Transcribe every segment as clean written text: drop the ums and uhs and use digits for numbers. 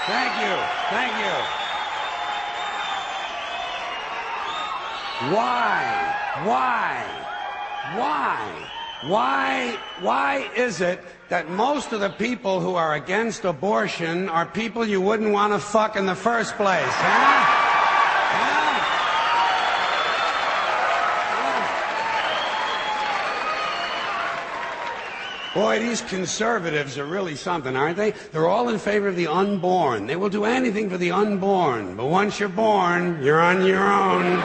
Thank you. Thank you. Why is it that most of the people who are against abortion are people you wouldn't want to fuck in the first place, huh? Boy, these conservatives are really something, aren't they? They're all in favor of the unborn. They will do anything for the unborn. But once you're born, you're on your own.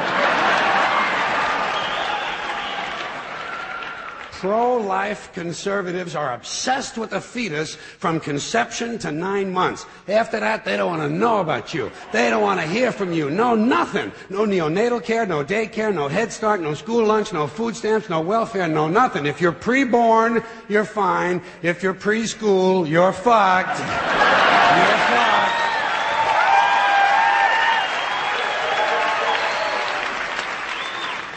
Pro-life conservatives are obsessed with the fetus from conception to 9 months. After that, they don't want to know about you. They don't want to hear from you. No, nothing. No neonatal care, no daycare, no Head Start, no school lunch, no food stamps, no welfare, no nothing. If you're pre-born, you're fine. If you're preschool, you're fucked. You're fucked.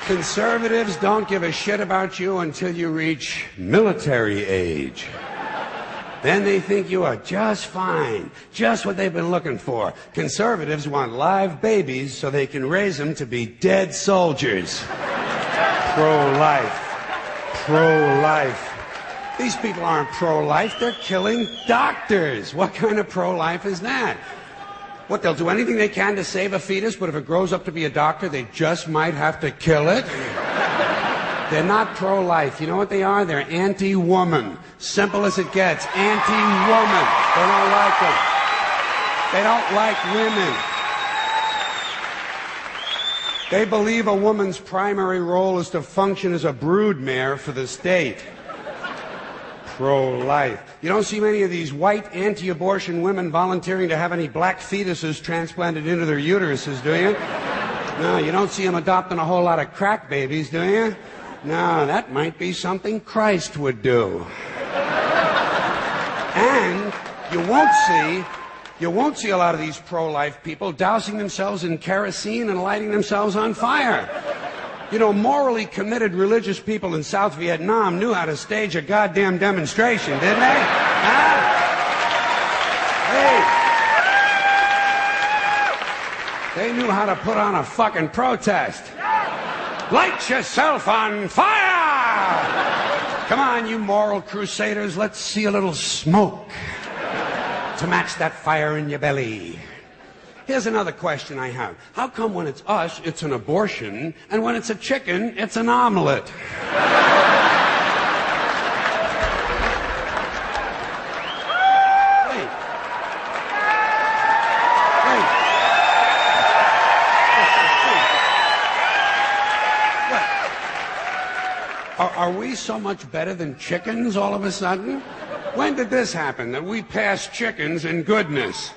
Conservatives don't give a shit about you until you reach military age. Then they think you are just fine, just what they've been looking for. Conservatives want live babies so they can raise them to be dead soldiers. Pro-life. Pro-life. These people aren't pro-life, they're killing doctors. What kind of pro-life is that? What, they'll do anything they can to save a fetus, but if it grows up to be a doctor, they just might have to kill it? They're not pro-life. You know what they are? They're anti-woman. Simple as it gets. Anti-woman. They don't like them. They don't like women. They believe a woman's primary role is to function as a broodmare for the state. Pro-life. You don't see many of these white anti-abortion women volunteering to have any black fetuses transplanted into their uteruses, do you? No, you don't see them adopting a whole lot of crack babies, do you? No, that might be something Christ would do. And you won't see a lot of these pro-life people dousing themselves in kerosene and lighting themselves on fire. You know, morally committed religious people in South Vietnam knew how to stage a goddamn demonstration, didn't they? Huh? Hey. They knew how to put on a fucking protest. Light yourself on fire! Come on, you moral crusaders, let's see a little smoke to match that fire in your belly. Here's another question I have. How come when it's us, it's an abortion, and when it's a chicken, it's an omelet? Wait. What? Are we so much better than chickens all of a sudden? When did this happen, that we passed chickens in goodness?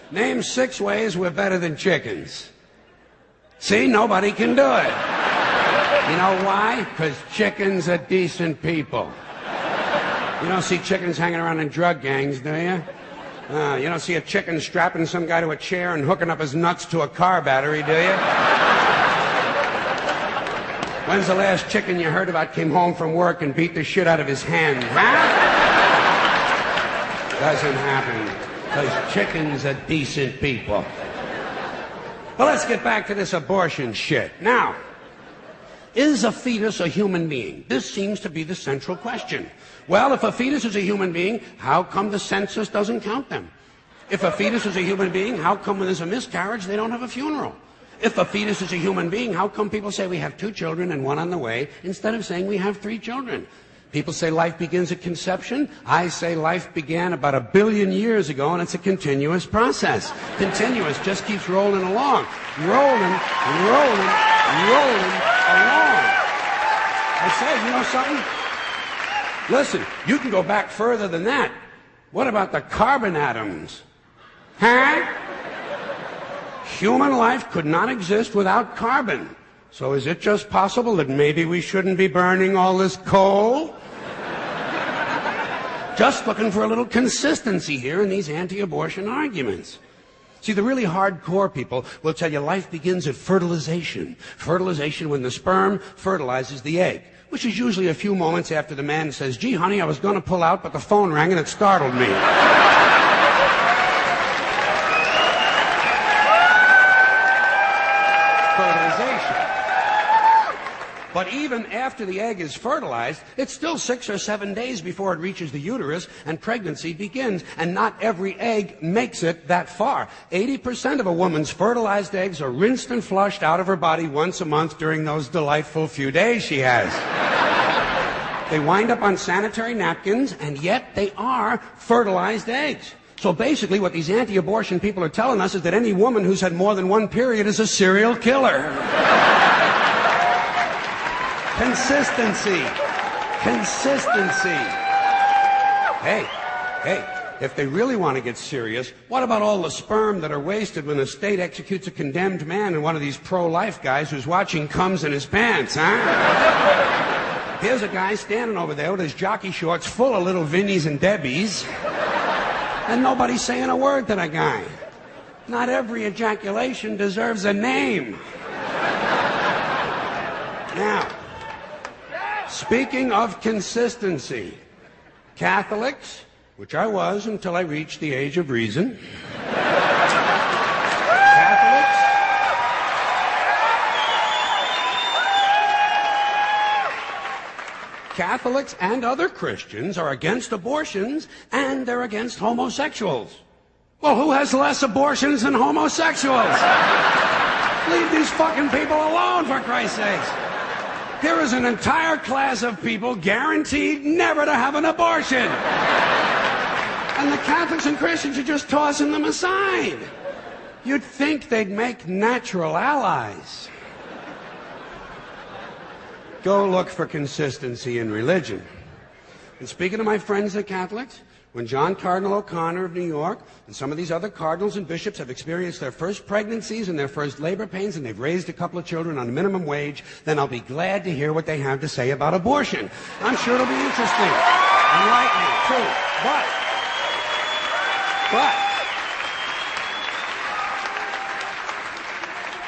Name 6 ways we're better than chickens. See, nobody can do it. You know why? Because chickens are decent people. You don't see chickens hanging around in drug gangs, do you? You don't see a chicken strapping some guy to a chair and hooking up his nuts to a car battery, do you? When's the last chicken you heard about came home from work and beat the shit out of his hen? Huh? Doesn't happen. Because chickens are decent people. Well, let's get back to this abortion shit. Now, is a fetus a human being? This seems to be the central question. Well, if a fetus is a human being, how come the census doesn't count them? If a fetus is a human being, how come when there's a miscarriage, they don't have a funeral? If a fetus is a human being, how come people say we have 2 children and 1 on the way, instead of saying we have 3 children? People say life begins at conception. I say life began about 1 billion years ago, and it's a continuous process. Continuous, just keeps rolling along. Rolling along. I say, you know something? Listen, you can go back further than that. What about the carbon atoms? Huh? Human life could not exist without carbon. So is it just possible that maybe we shouldn't be burning all this coal? Just looking for a little consistency here in these anti-abortion arguments. See, the really hardcore people will tell you life begins at fertilization. Fertilization when the sperm fertilizes the egg, which is usually a few moments after the man says, gee, honey, I was going to pull out, but the phone rang and it startled me. But even after the egg is fertilized, it's still 6 or 7 days before it reaches the uterus and pregnancy begins. And not every egg makes it that far. 80% of a woman's fertilized eggs are rinsed and flushed out of her body once a month during those delightful few days she has. They wind up on sanitary napkins, and yet they are fertilized eggs. So basically what these anti-abortion people are telling us is that any woman who's had more than one period is a serial killer. Consistency. Consistency. Hey, if they really want to get serious, what about all the sperm that are wasted when the state executes a condemned man and one of these pro-life guys who's watching comes in his pants, huh? Here's a guy standing over there with his jockey shorts full of little Vinnies and Debbies, and nobody's saying a word to that guy. Not every ejaculation deserves a name. Now, speaking of consistency, Catholics, which I was until I reached the age of reason, Catholics and other Christians are against abortions, and they're against homosexuals. Well, who has less abortions than homosexuals? Leave these fucking people alone, for Christ's sakes. There is an entire class of people guaranteed never to have an abortion. And the Catholics and Christians are just tossing them aside. You'd think they'd make natural allies. Go look for consistency in religion. And speaking of my friends, the Catholics, when John Cardinal O'Connor of New York and some of these other cardinals and bishops have experienced their first pregnancies and their first labor pains and they've raised a couple of children on minimum wage, then I'll be glad to hear what they have to say about abortion. I'm sure it'll be interesting. Enlightening, too. But,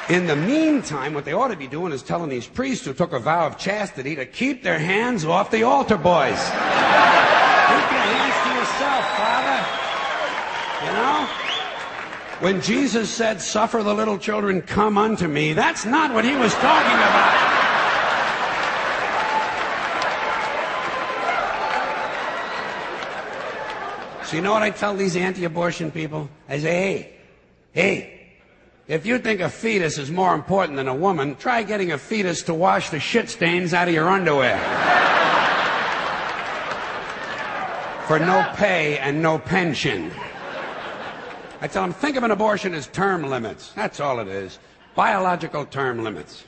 in the meantime, what they ought to be doing is telling these priests who took a vow of chastity to keep their hands off the altar boys. Keep your hands to yourself, Father. You know? When Jesus said, "Suffer the little children, come unto me," that's not what he was talking about. So you know what I tell these anti-abortion people? I say, hey, if you think a fetus is more important than a woman, try getting a fetus to wash the shit stains out of your underwear. For no pay and no pension. I tell them, think of an abortion as term limits. That's all it is. Biological term limits.